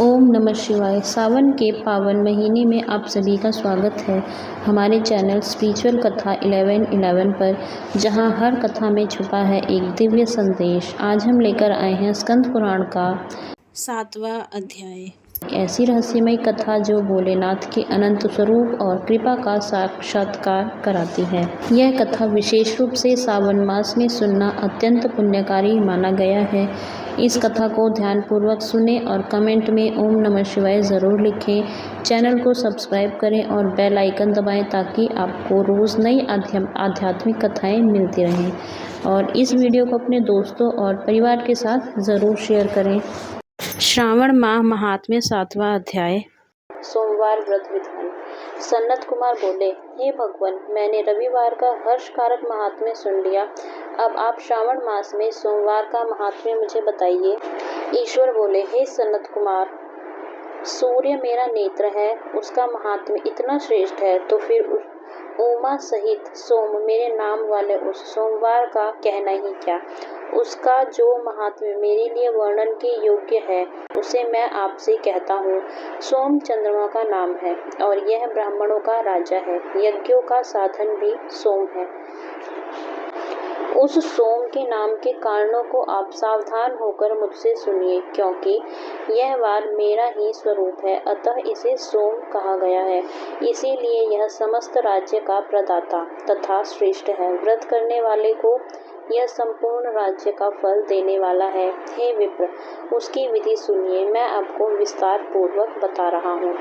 ओम नमः शिवाय। सावन के पावन महीने में आप सभी का स्वागत है हमारे चैनल स्पिरिचुअल कथा 1111 पर, जहां हर कथा में छुपा है एक दिव्य संदेश। आज हम लेकर आए हैं स्कंद पुराण का 7वां अध्याय, एक ऐसी रहस्यमय कथा जो भोलेनाथ के अनंत स्वरूप और कृपा का साक्षात्कार कराती है। यह कथा विशेष रूप से सावन मास में सुनना अत्यंत पुण्यकारी माना गया है। इस कथा को ध्यानपूर्वक सुने और कमेंट में ओम नमः शिवाय ज़रूर लिखें। चैनल को सब्सक्राइब करें और बेल आइकन दबाएं ताकि आपको रोज़ नई आध्यात्मिक कथाएं मिलती रहें। और इस वीडियो को अपने दोस्तों और परिवार के साथ ज़रूर शेयर करें। श्रावण माह महात्म्य 7वां अध्याय, सोमवार व्रत विधान। सन्नत कुमार बोले, हे भगवान, मैंने रविवार का हर्षकारक महात्म्य सुन लिया। अब आप श्रावण मास में सोमवार का महात्म्य मुझे बताइए। ईश्वर बोले, हे सन्नत कुमार, सूर्य मेरा नेत्र है, उसका महात्म्य इतना श्रेष्ठ है, तो फिर उमा सहित सोम मेरे नाम वाले उस सोमवार का कहना ही क्या। उसका जो महात्म्य मेरे लिए वर्णन के योग्य है, उसे मैं आपसे कहता हूँ। सोम चंद्रमा का नाम है और यह ब्राह्मणों का राजा है। यज्ञों का साधन भी सोम है। उस सोम के नाम के कारणों को आप सावधान होकर मुझसे सुनिए, क्योंकि यह वार मेरा ही स्वरूप है, अतः इसे सोम कहा गया है। इसीलिए यह समस्त राज्य का प्रदाता तथा श्रेष्ठ है। व्रत करने वाले को यह संपूर्ण राज्य का फल देने वाला है। हे विप्र, उसकी विधि सुनिए, मैं आपको विस्तार पूर्वक बता रहा हूँ।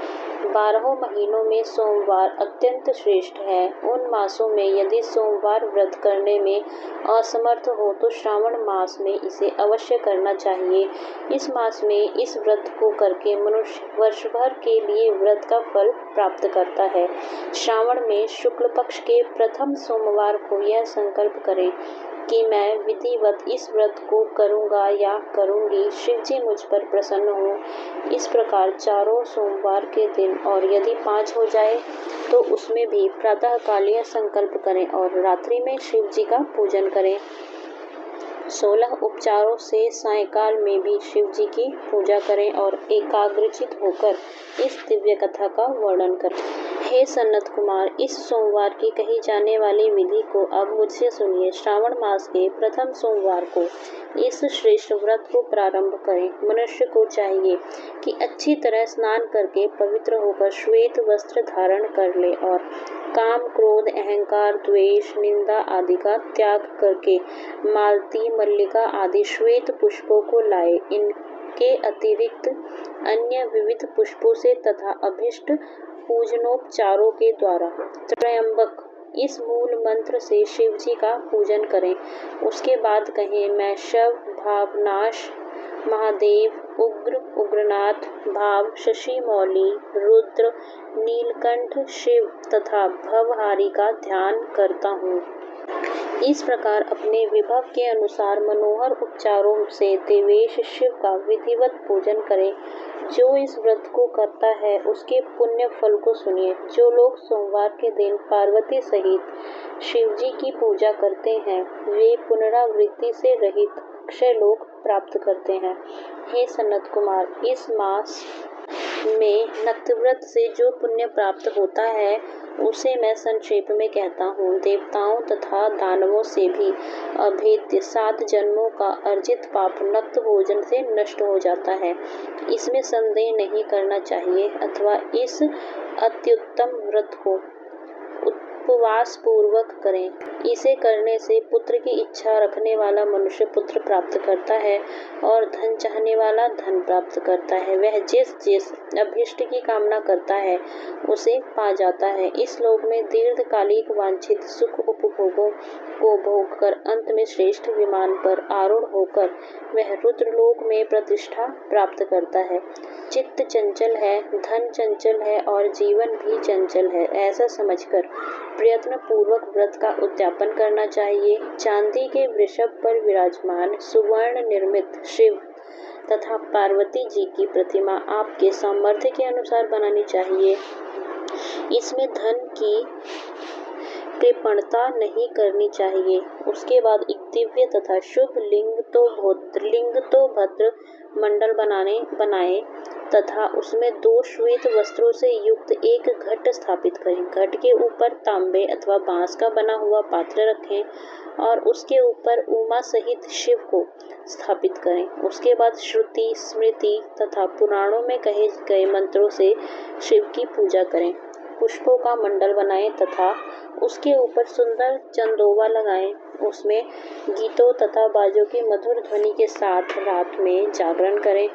12 महीनों में सोमवार अत्यंत श्रेष्ठ है। उन मासों में यदि सोमवार व्रत करने में असमर्थ हो तो श्रावण मास में इसे अवश्य करना चाहिए। इस मास में इस व्रत को करके मनुष्य वर्ष भर के लिए व्रत का फल प्राप्त करता है। श्रावण में शुक्ल पक्ष के प्रथम सोमवार को यह संकल्प करें कि मैं विधिवत इस व्रत को करूंगा या करूंगी, शिवजी मुझ पर प्रसन्न हो। इस प्रकार चारों सोमवार के दिन, और यदि 5 हो जाए तो उसमें भी प्रातःकाल यह संकल्प करें और रात्रि में शिवजी का पूजन करें। 16 उपचारों से सायंकाल में भी शिवजी की पूजा करें और एकाग्रचित होकर इस दिव्य कथा का वर्णन करें। हे सन्नत कुमार, इस सोमवार की कही जाने वाली विधि को अब मुझसे सुनिए। श्रावण मास के प्रथम सोमवार को इस श्रेष्ठ व्रत को प्रारंभ करें। मनुष्य को चाहिए कि अच्छी तरह स्नान करके पवित्र होकर श्वेत वस्त्र धारण कर ले और काम, क्रोध, अहंकार, द्वेष, निंदा आदि का त्याग करके मालती, मल्लिका आदि श्वेत पुष्पों को लाए। इनके अतिरिक्त अन्य विविध पुष्पों से तथा अभिष्ट पूजनोपचारों के द्वारा त्रयंबक इस मूल मंत्र से शिवजी का पूजन करें। उसके बाद कहें, मैं शव, भावनाश, महादेव, उग्र, उग्रनाथ, भाव, शशि मौली, रुद्र, नीलकंठ, शिव तथा भवहारी का ध्यान करता हूँ। इस प्रकार अपने विभव के अनुसार मनोहर उपचारों से देवेश शिव का विधिवत पूजन करें। जो इस व्रत को करता है उसके पुण्य फल को सुनिए। जो लोग सोमवार के दिन पार्वती सहित शिवजी की पूजा करते हैं, वे पुनरावृत्ति से रहित अक्षय लोक प्राप्त करते हैं। हे सन्नत कुमार, इस मास में नक्तव्रत से जो पुण्य प्राप्त होता है उसे मैं संक्षेप में कहता हूँ। देवताओं तथा दानवों से भी अभेद्य 7 जन्मों का अर्जित पाप नक्त भोजन से नष्ट हो जाता है। इसमें संदेह नहीं करना चाहिए, अथवा इस अत्युत्तम व्रत को उपवास पूर्वक करें। इसे करने से पुत्र की इच्छा रखने वाला मनुष्य पुत्र प्राप्त करता है और धन चाहने वाला धन प्राप्त करता है। वह जिस जिस अभिष्ट की कामना करता है उसे पा जाता है। इस लोक में दीर्घकालिक वांछित सुख उपभोगों को भोगकर अंत में श्रेष्ठ विमान पर आरूढ़ होकर वह रुद्रलोक में प्रतिष्ठा प्राप्त करता है। चित्त चंचल है, धन चंचल है और जीवन भी चंचल है, ऐसा समझकर प्रयत्न पूर्वक व्रत का उद्यापन करना चाहिए। चांदी के वृषभ पर विराजमान सुवर्ण निर्मित शिव तथा पार्वती जी की प्रतिमा आपके सामर्थ्य के अनुसार बनानी चाहिए। इसमें धन की कृपणता नहीं करनी चाहिए। उसके बाद एक दिव्य तथा शुभ लिंग तो भद्र मंडल बनाए तथा उसमें 2 श्वेत वस्त्रों से युक्त एक घट स्थापित करें। घट के ऊपर तांबे अथवा बांस का बना हुआ पात्र रखें और उसके ऊपर उमा सहित शिव को स्थापित करें। उसके बाद श्रुति, स्मृति तथा पुराणों में कहे गए मंत्रों से शिव की पूजा करें। पुष्पों का मंडल बनाएं तथा उसके ऊपर सुंदर चंदोवा लगाएं। उसमें गीतों तथा बाजों की मधुर ध्वनि के साथ रात में जागरण करें।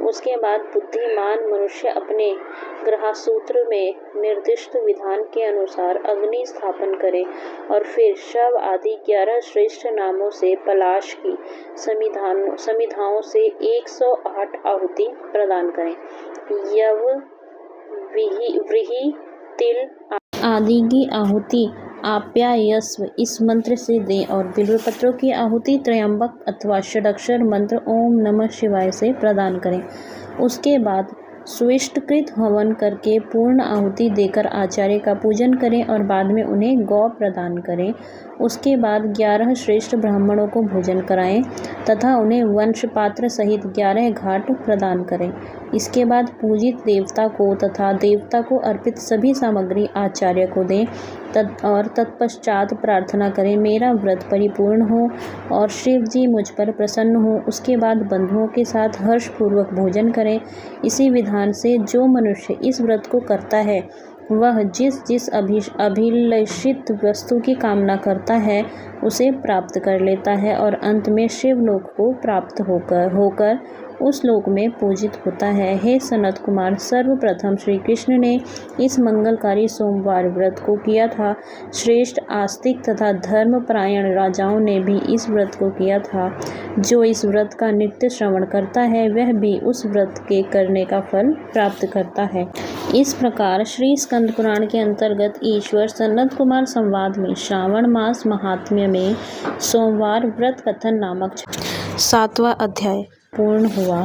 उसके बाद बुद्धिमान मनुष्य अपने ग्रहसूत्र में निर्दिष्ट विधान के अनुसार अग्नि स्थापन करे और फिर शव आदि 11 श्रेष्ठ नामों से पलाश की समिधाओं से 108 आहुति प्रदान करें। यव, व्रीहि, तिल आदि की आहुति आप्यायस्व इस मंत्र से दें और बिल्वपत्रों की आहुति त्रयंबक अथवा षडाक्षर मंत्र ओम नमः शिवाय से प्रदान करें। उसके बाद सुविष्टकृत हवन करके पूर्ण आहुति देकर आचार्य का पूजन करें और बाद में उन्हें गौ प्रदान करें। उसके बाद 11 श्रेष्ठ ब्राह्मणों को भोजन कराएं तथा उन्हें वंश पात्र सहित 11 घाट प्रदान करें। इसके बाद पूजित देवता को तथा देवता को अर्पित सभी सामग्री आचार्य को दें और तत्पश्चात प्रार्थना करें मेरा व्रत परिपूर्ण हो और शिव जी मुझ पर प्रसन्न हो। उसके बाद बंधुओं के साथ हर्षपूर्वक भोजन करें। इसी विधान से जो मनुष्य इस व्रत को करता है वह जिस अभिलषित वस्तु की कामना करता है उसे प्राप्त कर लेता है और अंत में शिवलोक को प्राप्त होकर उस लोक में पूजित होता है। हे सनत कुमार, सर्वप्रथम श्री कृष्ण ने इस मंगलकारी सोमवार व्रत को किया था। श्रेष्ठ आस्तिक तथा धर्मपरायण राजाओं ने भी इस व्रत को किया था। जो इस व्रत का नित्य श्रवण करता है वह भी उस व्रत के करने का फल प्राप्त करता है। इस प्रकार श्री स्कंद पुराण के अंतर्गत ईश्वर सनत कुमार संवाद में श्रावण मास महात्म्य में सोमवार व्रत कथन नामक 7वां अध्याय पूर्ण हुआ।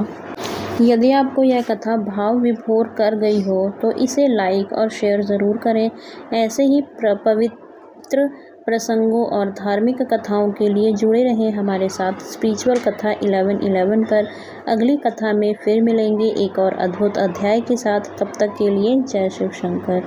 यदि आपको यह कथा भाव विभोर कर गई हो तो इसे लाइक और शेयर ज़रूर करें। ऐसे ही पवित्र प्रसंगों और धार्मिक कथाओं के लिए जुड़े रहें हमारे साथ स्पिरिचुअल कथा 1111 पर। अगली कथा में फिर मिलेंगे एक और अद्भुत अध्याय के साथ। तब तक के लिए जय शिव शंकर।